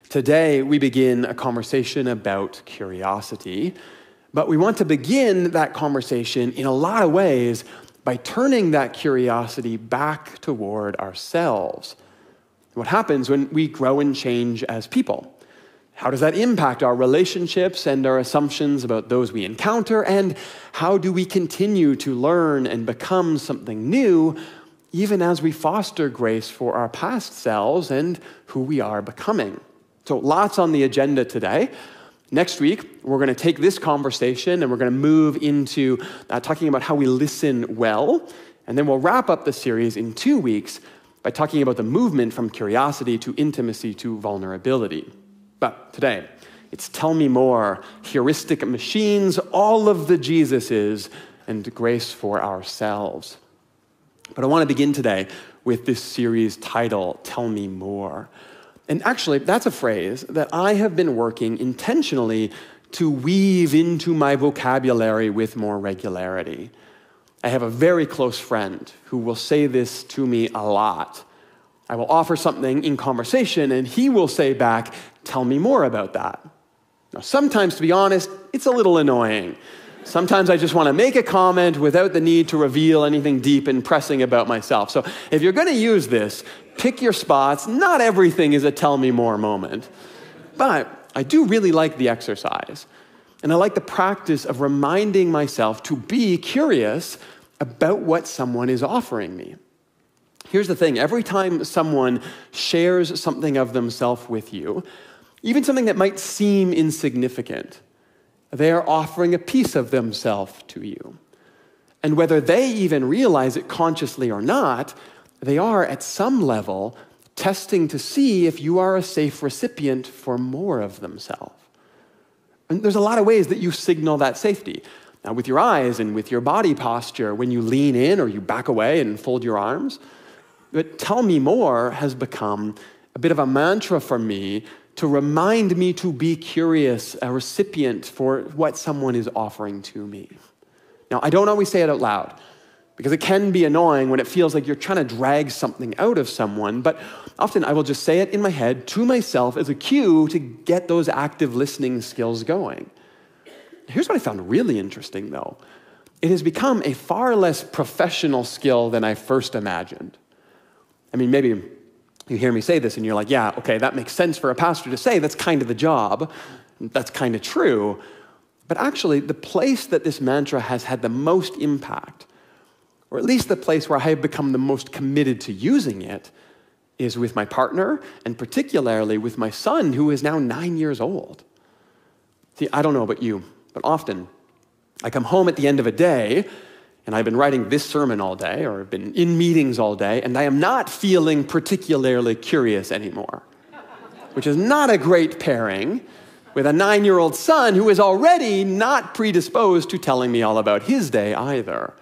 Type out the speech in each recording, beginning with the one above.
Today, we begin a conversation about curiosity, but we want to begin that conversation in a lot of ways by turning that curiosity back toward ourselves. What happens when we grow and change as people? How does that impact our relationships and our assumptions about those we encounter? And how do we continue to learn and become something new, even as we foster grace for our past selves and who we are becoming? So lots on the agenda today. Next week, we're going to take this conversation and we're going to move into talking about how we listen well. And then we'll wrap up the series in 2 weeks by talking about the movement from curiosity to intimacy to vulnerability. But today, it's tell me more, heuristic machines, all of the Jesuses, and grace for ourselves. But I want to begin today with this series title, Tell Me More. And actually, that's a phrase that I have been working intentionally to weave into my vocabulary with more regularity. I have a very close friend who will say this to me a lot. I will offer something in conversation, and he will say back, tell me more about that. Now, sometimes, to be honest, it's a little annoying. Sometimes I just want to make a comment without the need to reveal anything deep and pressing about myself. So if you're going to use this, pick your spots. Not everything is a tell me more moment. But I do really like the exercise. And I like the practice of reminding myself to be curious about what someone is offering me. Here's the thing. Every time someone shares something of themselves with you, even something that might seem insignificant, they are offering a piece of themselves to you. And whether they even realize it consciously or not, they are, at some level, testing to see if you are a safe recipient for more of themselves. And there's a lot of ways that you signal that safety. Now, with your eyes and with your body posture, when you lean in or you back away and fold your arms. But tell me more has become a bit of a mantra for me to remind me to be curious, a recipient for what someone is offering to me. Now, I don't always say it out loud, because it can be annoying when it feels like you're trying to drag something out of someone, but often I will just say it in my head to myself as a cue to get those active listening skills going. Here's what I found really interesting, though. It has become a far less professional skill than I first imagined. I mean, maybe you hear me say this and you're like, yeah, okay, that makes sense for a pastor to say. That's kind of the job. That's kind of true. But actually, the place that this mantra has had the most impact, or at least the place where I have become the most committed to using it, is with my partner, and particularly with my son, who is now 9 years old. See, I don't know about you, but often I come home at the end of a day, and I've been writing this sermon all day, or I've been in meetings all day, and I am not feeling particularly curious anymore, which is not a great pairing with a 9-year-old son who is already not predisposed to telling me all about his day either.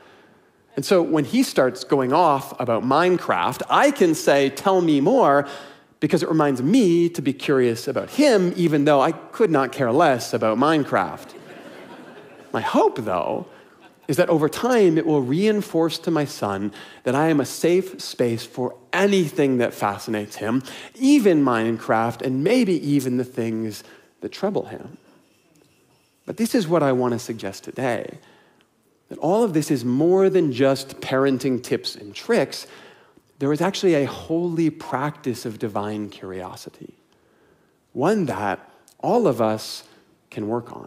And so when he starts going off about Minecraft, I can say, tell me more, because it reminds me to be curious about him, even though I could not care less about Minecraft. My hope, though, is that over time it will reinforce to my son that I am a safe space for anything that fascinates him, even Minecraft, and maybe even the things that trouble him. But this is what I want to suggest today, that all of this is more than just parenting tips and tricks. There is actually a holy practice of divine curiosity, one that all of us can work on.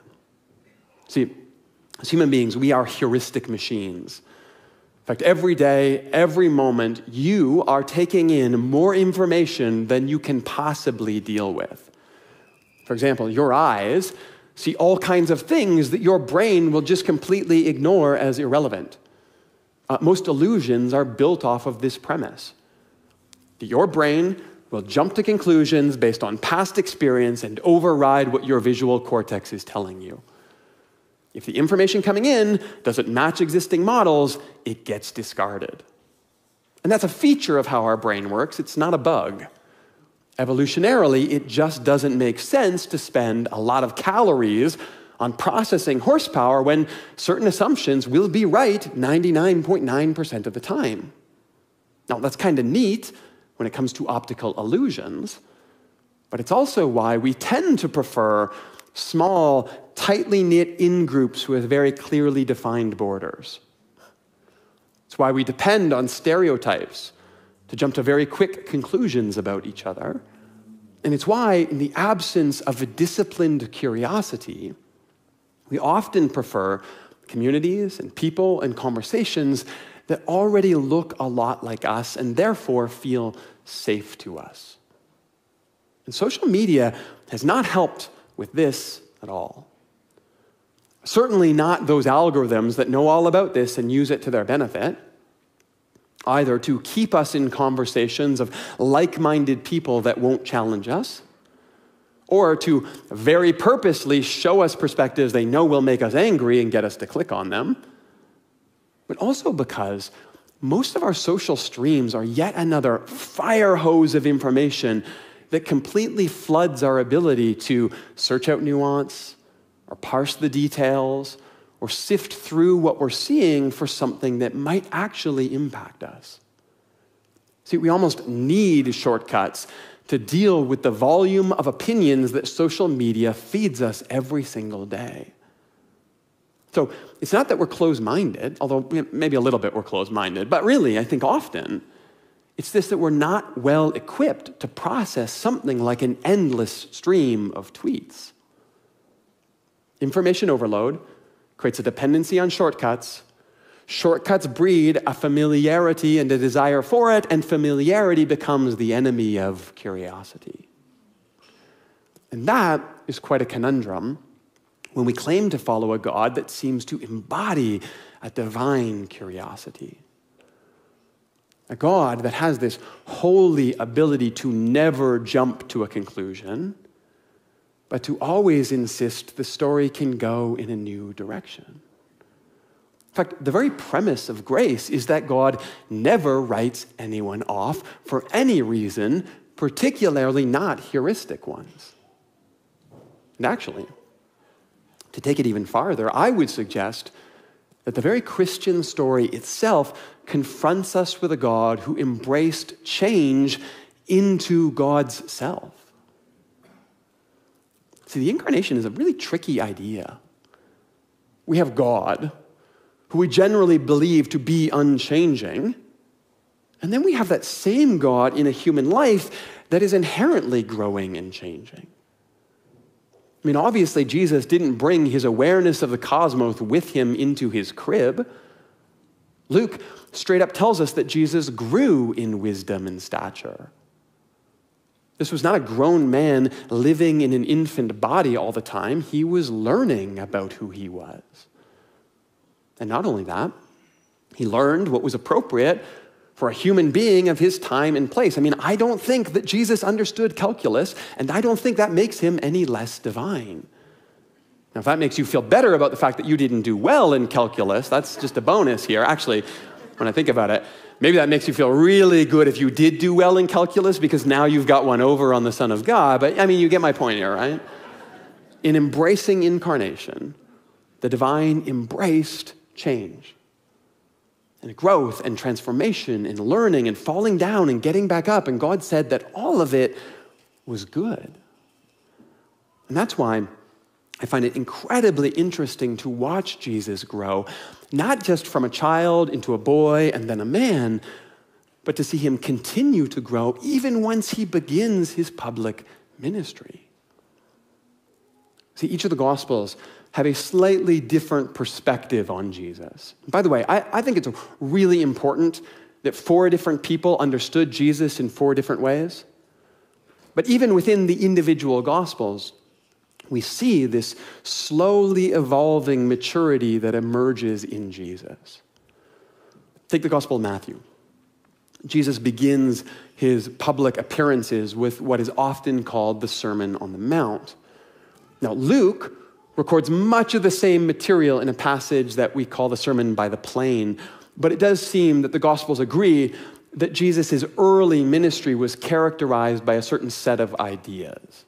See, as human beings, we are heuristic machines. In fact, every day, every moment, you are taking in more information than you can possibly deal with. For example, your eyes see all kinds of things that your brain will just completely ignore as irrelevant. Most illusions are built off of this premise. Your brain will jump to conclusions based on past experience and override what your visual cortex is telling you. If the information coming in doesn't match existing models, it gets discarded. And that's a feature of how our brain works. It's not a bug. Evolutionarily, it just doesn't make sense to spend a lot of calories on processing horsepower when certain assumptions will be right 99.9% of the time. Now, that's kind of neat when it comes to optical illusions, But it's also why we tend to prefer small, tightly knit in-groups with very clearly defined borders. It's why we depend on stereotypes to jump to very quick conclusions about each other. And it's why, in the absence of a disciplined curiosity, we often prefer communities and people and conversations that already look a lot like us and therefore feel safe to us. And social media has not helped with this at all. Certainly not those algorithms that know all about this and use it to their benefit, either to keep us in conversations of like-minded people that won't challenge us, or to very purposely show us perspectives they know will make us angry and get us to click on them, but also because most of our social streams are yet another fire hose of information that completely floods our ability to search out nuance, or parse the details, or sift through what we're seeing for something that might actually impact us. See, we almost need shortcuts to deal with the volume of opinions that social media feeds us every single day. So it's not that we're closed-minded, although maybe a little bit we're closed-minded, but really, I think often, it's this that we're not well equipped to process something like an endless stream of tweets. Information overload creates a dependency on shortcuts. Shortcuts breed a familiarity and a desire for it, and familiarity becomes the enemy of curiosity. And that is quite a conundrum when we claim to follow a God that seems to embody a divine curiosity. A God that has this holy ability to never jump to a conclusion, but to always insist the story can go in a new direction. In fact, the very premise of grace is that God never writes anyone off for any reason, particularly not heuristic ones. And actually, to take it even farther, I would suggest that the very Christian story itself confronts us with a God who embraced change into God's self. See, the incarnation is a really tricky idea. We have God, who we generally believe to be unchanging, and then we have that same God in a human life that is inherently growing and changing. I mean, obviously, Jesus didn't bring his awareness of the cosmos with him into his crib. Luke straight up tells us that Jesus grew in wisdom and stature. This was not a grown man living in an infant body all the time. He was learning about who he was. And not only that, he learned what was appropriate for a human being of his time and place. I mean, I don't think that Jesus understood calculus, and I don't think that makes him any less divine. Now, if that makes you feel better about the fact that you didn't do well in calculus, that's just a bonus here. Actually, when I think about it, maybe that makes you feel really good if you did do well in calculus, because now you've got one over on the Son of God. But I mean, you get my point here, right? In embracing incarnation, the divine embraced change and growth and transformation and learning and falling down and getting back up. And God said that all of it was good. And that's why I find it incredibly interesting to watch Jesus grow, not just from a child into a boy and then a man, but to see him continue to grow even once he begins his public ministry. See, each of the Gospels have a slightly different perspective on Jesus. By the way, I think it's really important that 4 different people understood Jesus in 4 different ways. But even within the individual Gospels, we see this slowly evolving maturity that emerges in Jesus. Take the Gospel of Matthew. Jesus begins his public appearances with what is often called the Sermon on the Mount. Now, Luke records much of the same material in a passage that we call the Sermon by the Plain, but it does seem that the Gospels agree that Jesus' early ministry was characterized by a certain set of ideas.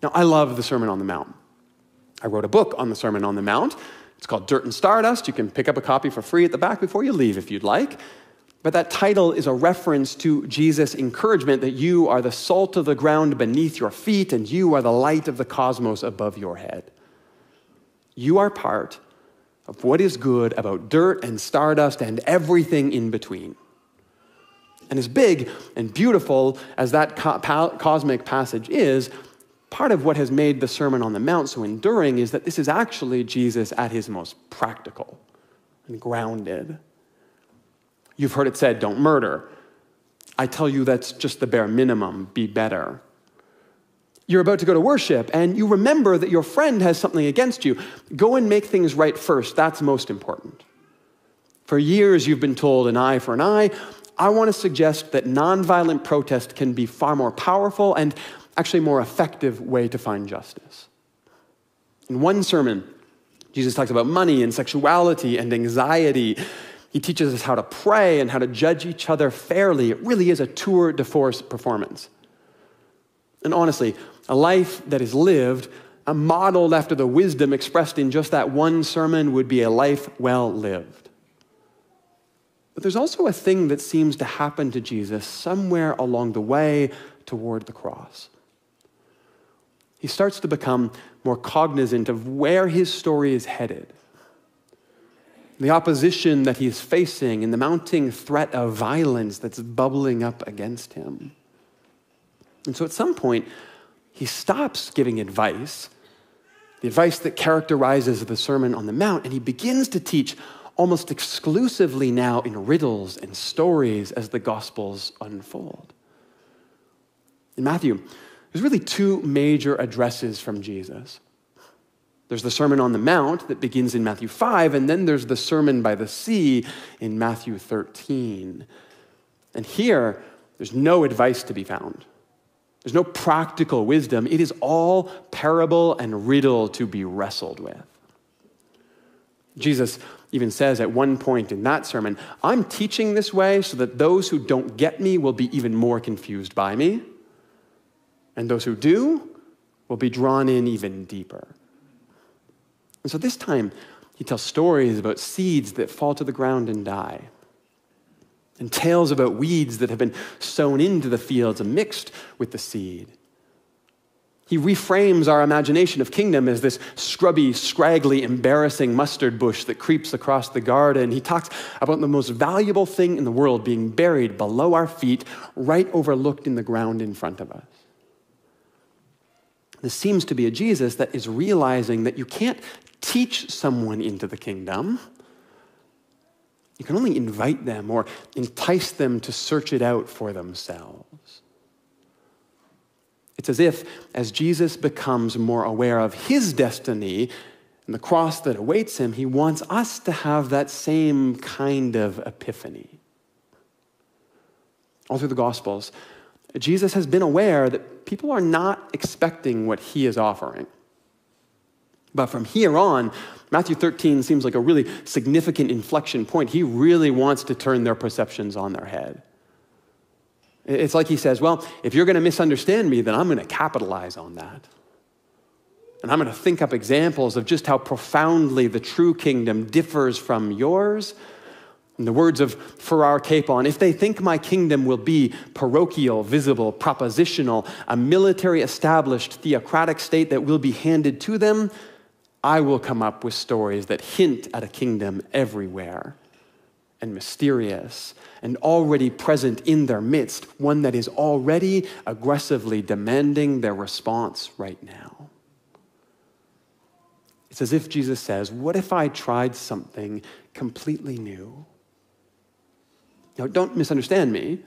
Now, I love the Sermon on the Mount. I wrote a book on the Sermon on the Mount. It's called Dirt and Stardust. You can pick up a copy for free at the back before you leave if you'd like. But that title is a reference to Jesus' encouragement that you are the salt of the ground beneath your feet and you are the light of the cosmos above your head. You are part of what is good about dirt and stardust and everything in between. And as big and beautiful as that cosmic passage is, part of what has made the Sermon on the Mount so enduring is that this is actually Jesus at his most practical and grounded. You've heard it said, don't murder. I tell you that's just the bare minimum, be better. You're about to go to worship and you remember that your friend has something against you. Go and make things right first, that's most important. For years you've been told an eye for an eye. I want to suggest that nonviolent protest can be far more powerful and actually more effective way to find justice. In one sermon, Jesus talks about money and sexuality and anxiety. He teaches us how to pray and how to judge each other fairly. It really is a tour de force performance. And honestly, a life that is lived, modeled after the wisdom expressed in just that one sermon would be a life well lived. But there's also a thing that seems to happen to Jesus somewhere along the way toward the cross. He starts to become more cognizant of where his story is headed, the opposition that he's facing, and the mounting threat of violence that's bubbling up against him. And so at some point, he stops giving advice, the advice that characterizes the Sermon on the Mount, and he begins to teach almost exclusively now in riddles and stories as the Gospels unfold. In Matthew, there's really two major addresses from Jesus. There's the Sermon on the Mount that begins in Matthew 5, and then there's the Sermon by the Sea in Matthew 13. And here, there's no advice to be found. There's no practical wisdom. It is all parable and riddle to be wrestled with. Jesus even says at one point in that sermon, I'm teaching this way so that those who don't get me will be even more confused by me, and those who do will be drawn in even deeper. And so this time, he tells stories about seeds that fall to the ground and die, and tales about weeds that have been sown into the fields and mixed with the seed. He reframes our imagination of kingdom as this scrubby, scraggly, embarrassing mustard bush that creeps across the garden. He talks about the most valuable thing in the world being buried below our feet, right overlooked in the ground in front of us. This seems to be a Jesus that is realizing that you can't teach someone into the kingdom. You can only invite them or entice them to search it out for themselves. It's as if, as Jesus becomes more aware of his destiny and the cross that awaits him, he wants us to have that same kind of epiphany. All through the Gospels, Jesus has been aware that people are not expecting what he is offering. But from here on, Matthew 13 seems like a really significant inflection point. He really wants to turn their perceptions on their head. It's like he says, well, if you're going to misunderstand me, then I'm going to capitalize on that. And I'm going to think up examples of just how profoundly the true kingdom differs from yours. In the words of Farrar Capon, if they think my kingdom will be parochial, visible, propositional, a military established theocratic state that will be handed to them, I will come up with stories that hint at a kingdom everywhere and mysterious and already present in their midst, one that is already aggressively demanding their response right now. It's as if Jesus says, what if I tried something completely new? Now, don't misunderstand me.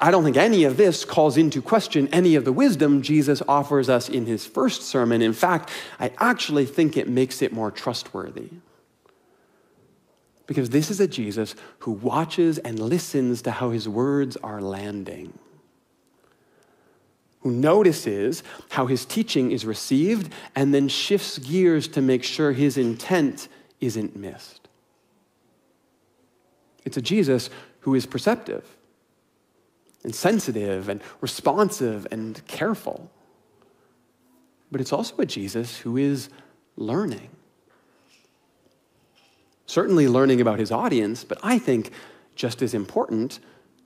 I don't think any of this calls into question any of the wisdom Jesus offers us in his first sermon. In fact, I actually think it makes it more trustworthy. Because this is a Jesus who watches and listens to how his words are landing, who notices how his teaching is received and then shifts gears to make sure his intent isn't missed. It's a Jesus who is perceptive and sensitive and responsive and careful. But it's also a Jesus who is learning. Certainly learning about his audience, but I think just as important,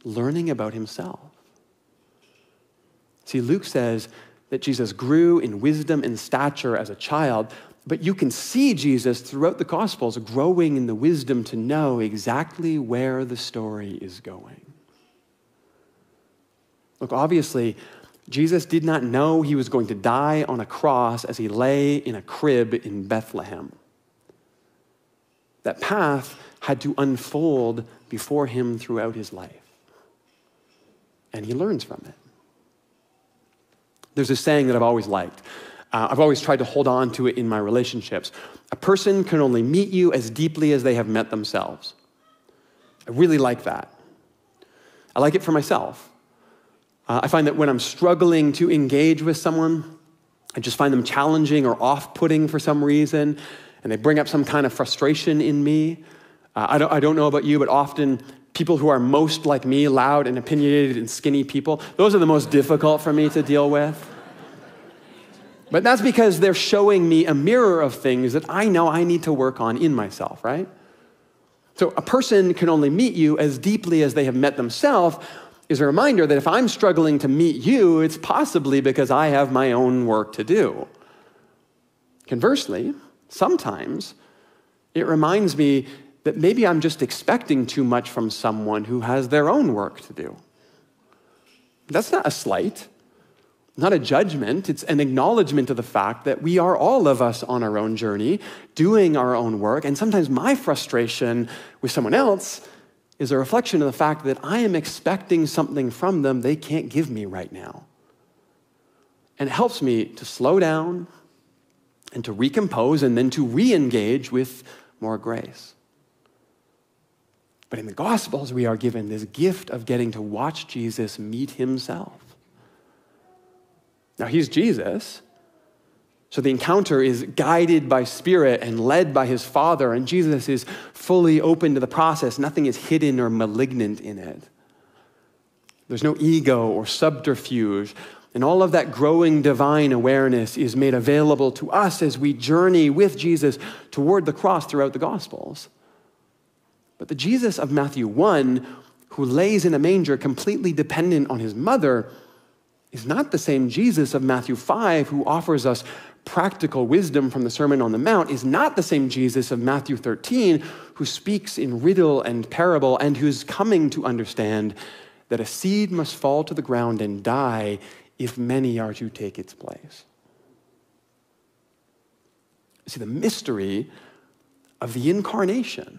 learning about himself. See, Luke says that Jesus grew in wisdom and stature as a child, but you can see Jesus throughout the Gospels growing in the wisdom to know exactly where the story is going. Look, obviously, Jesus did not know he was going to die on a cross as he lay in a crib in Bethlehem. That path had to unfold before him throughout his life. And he learns from it. There's a saying that I've always liked. I've always tried to hold on to it in my relationships. A person can only meet you as deeply as they have met themselves. I really like that. I like it for myself. I find that when I'm struggling to engage with someone, I just find them challenging or off-putting for some reason, and they bring up some kind of frustration in me. I don't know about you, but often people who are most like me, loud and opinionated and skinny people, those are the most difficult for me to deal with. But that's because they're showing me a mirror of things that I know I need to work on in myself, right? So a person can only meet you as deeply as they have met themselves is a reminder that if I'm struggling to meet you, it's possibly because I have my own work to do. Conversely, sometimes it reminds me that maybe I'm just expecting too much from someone who has their own work to do. That's not a slight, not a judgment. It's an acknowledgement of the fact that we are all of us on our own journey, doing our own work, and sometimes my frustration with someone else is a reflection of the fact that I am expecting something from them they can't give me right now. And it helps me to slow down and to recompose and then to re-engage with more grace. But in the Gospels, we are given this gift of getting to watch Jesus meet himself. Now, he's Jesus, so the encounter is guided by Spirit and led by his Father, and Jesus is fully open to the process. Nothing is hidden or malignant in it. There's no ego or subterfuge, and all of that growing divine awareness is made available to us as we journey with Jesus toward the cross throughout the Gospels. But the Jesus of Matthew 1, who lays in a manger completely dependent on his mother, is not the same Jesus of Matthew 5, who offers us practical wisdom from the Sermon on the Mount, is not the same Jesus of Matthew 13, who speaks in riddle and parable and who's coming to understand that a seed must fall to the ground and die if many are to take its place. See, the mystery of the incarnation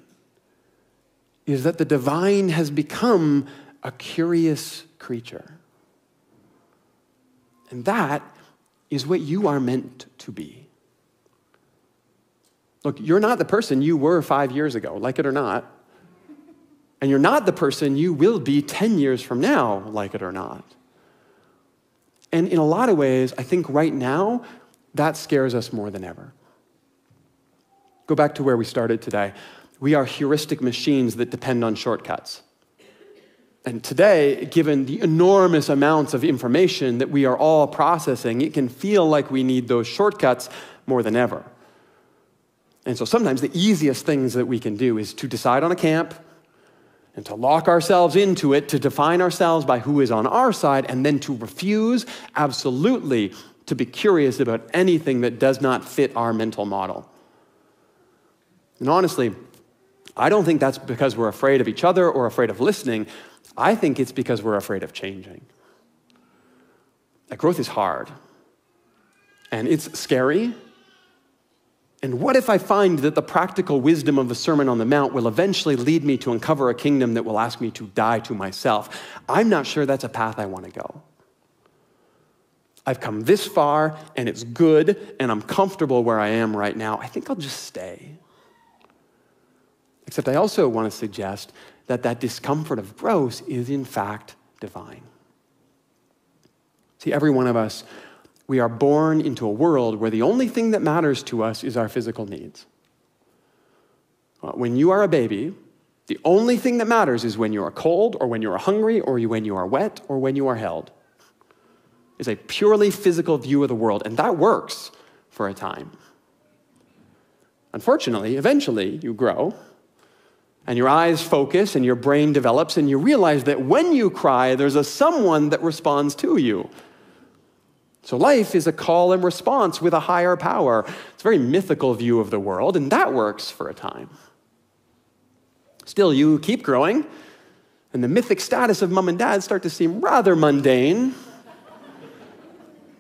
is that the divine has become a curious creature. And that is what you are meant to be. Look, you're not the person you were 5 years ago, like it or not. And you're not the person you will be 10 years from now, like it or not. And in a lot of ways, I think right now, that scares us more than ever. Go back to where we started today. We are heuristic machines that depend on shortcuts. And today, given the enormous amounts of information that we are all processing, it can feel like we need those shortcuts more than ever. And so sometimes the easiest things that we can do is to decide on a camp and to lock ourselves into it, to define ourselves by who is on our side, and then to refuse absolutely to be curious about anything that does not fit our mental model. And honestly, I don't think that's because we're afraid of each other or afraid of listening. I think it's because we're afraid of changing. That growth is hard, and it's scary. And what if I find that the practical wisdom of the Sermon on the Mount will eventually lead me to uncover a kingdom that will ask me to die to myself? I'm not sure that's a path I want to go. I've come this far, and it's good, and I'm comfortable where I am right now. I think I'll just stay. Except I also want to suggest that discomfort of growth is in fact divine. See, every one of us, we are born into a world where the only thing that matters to us is our physical needs. When you are a baby, the only thing that matters is when you are cold, or when you are hungry, or when you are wet, or when you are held. It's a purely physical view of the world, and that works for a time. Unfortunately, eventually you grow, And your eyes focus and your brain develops and you realize that when you cry, there's a someone that responds to you. So life is a call and response with a higher power. It's a very mythical view of the world, and that works for a time. Still, you keep growing, and the mythic status of mom and dad start to seem rather mundane.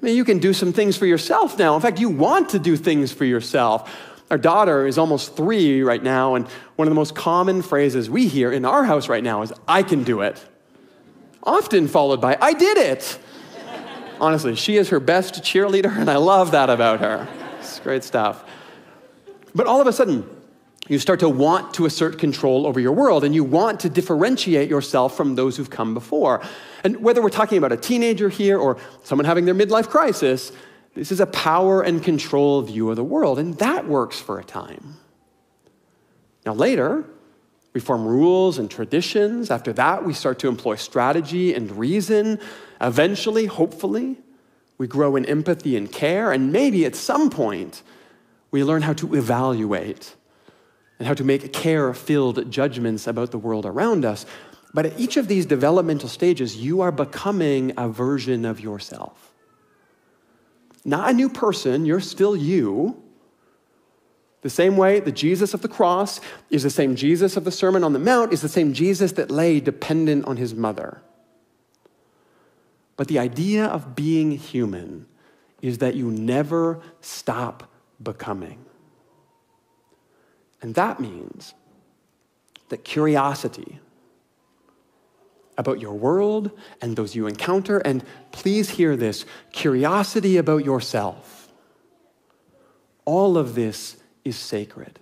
I mean, you can do some things for yourself now. In fact, you want to do things for yourself. Our daughter is almost 3 right now, and one of the most common phrases we hear in our house right now is, "I can do it." Often followed by, "I did it." Honestly, she is her best cheerleader, and I love that about her. It's great stuff. But all of a sudden, you start to want to assert control over your world, and you want to differentiate yourself from those who've come before. And whether we're talking about a teenager here or someone having their midlife crisis, this is a power and control view of the world, and that works for a time. Now later, we form rules and traditions. After that, we start to employ strategy and reason. Eventually, hopefully, we grow in empathy and care, and maybe at some point, we learn how to evaluate and how to make care-filled judgments about the world around us. But at each of these developmental stages, you are becoming a version of yourself. Not a new person, you're still you. The same way the Jesus of the cross is the same Jesus of the Sermon on the Mount, is the same Jesus that lay dependent on his mother. But the idea of being human is that you never stop becoming. And that means that curiosity about your world and those you encounter, and please hear this, curiosity about yourself, all of this is sacred.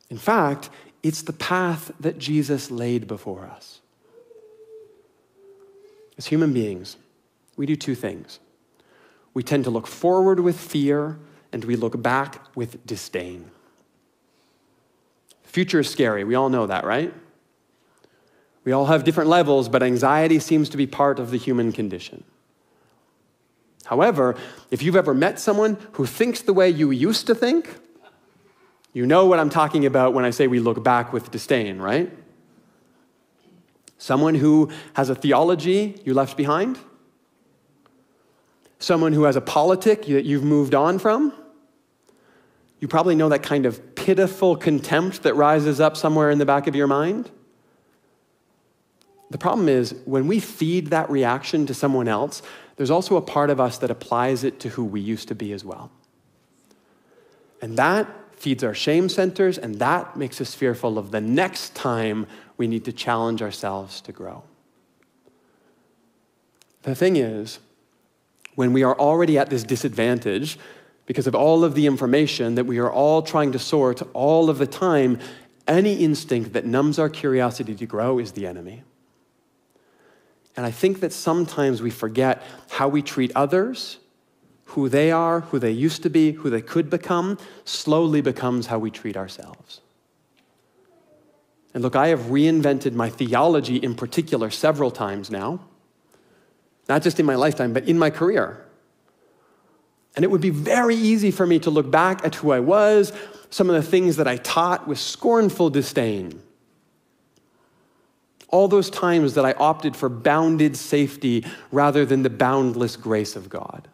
In fact, it's the path that Jesus laid before us. As human beings, we do 2 things. We tend to look forward with fear, and we look back with disdain. The future is scary. We all know that, right? We all have different levels, but anxiety seems to be part of the human condition. However, if you've ever met someone who thinks the way you used to think, you know what I'm talking about when I say we look back with disdain, right? Someone who has a theology you left behind? Someone who has a politic that you've moved on from? You probably know that kind of pitiful contempt that rises up somewhere in the back of your mind. The problem is, when we feed that reaction to someone else, there's also a part of us that applies it to who we used to be as well. And that feeds our shame centers, and that makes us fearful of the next time we need to challenge ourselves to grow. The thing is, when we are already at this disadvantage, because of all of the information that we are all trying to sort all of the time, any instinct that numbs our curiosity to grow is the enemy. And I think that sometimes we forget how we treat others, who they are, who they used to be, who they could become, slowly becomes how we treat ourselves. And look, I have reinvented my theology in particular several times now, not just in my lifetime, but in my career. And it would be very easy for me to look back at who I was, some of the things that I taught with scornful disdain. All those times that I opted for bounded safety rather than the boundless grace of God.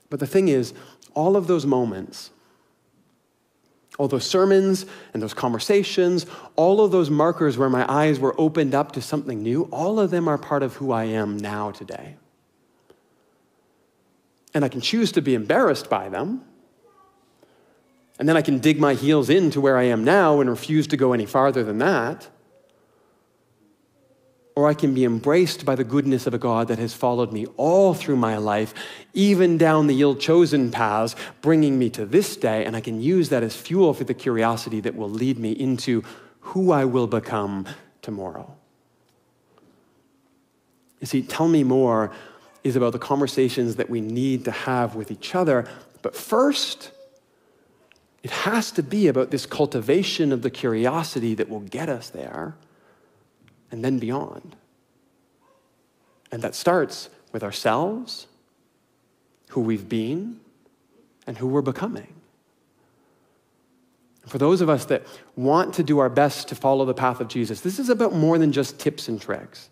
But the thing is, all of those moments, all those sermons and those conversations, all of those markers where my eyes were opened up to something new, all of them are part of who I am now today. And I can choose to be embarrassed by them. And then I can dig my heels into where I am now and refuse to go any farther than that. Or I can be embraced by the goodness of a God that has followed me all through my life, even down the ill-chosen paths, bringing me to this day, and I can use that as fuel for the curiosity that will lead me into who I will become tomorrow. You see, Tell Me More is about the conversations that we need to have with each other, but first, it has to be about this cultivation of the curiosity that will get us there and then beyond. And that starts with ourselves, who we've been, and who we're becoming. For those of us that want to do our best to follow the path of Jesus, this is about more than just tips and tricks.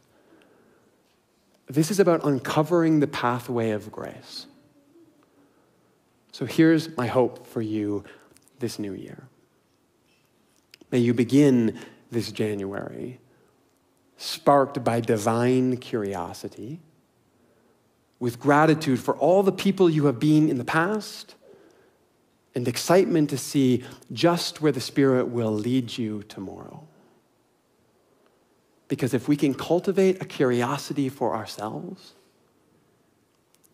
This is about uncovering the pathway of grace. So here's my hope for you this new year. May you begin this January sparked by divine curiosity, with gratitude for all the people you have been in the past, and excitement to see just where the Spirit will lead you tomorrow. Because if we can cultivate a curiosity for ourselves,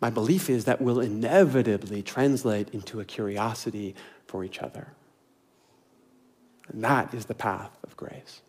my belief is that will inevitably translate into a curiosity for each other. And that is the path of grace.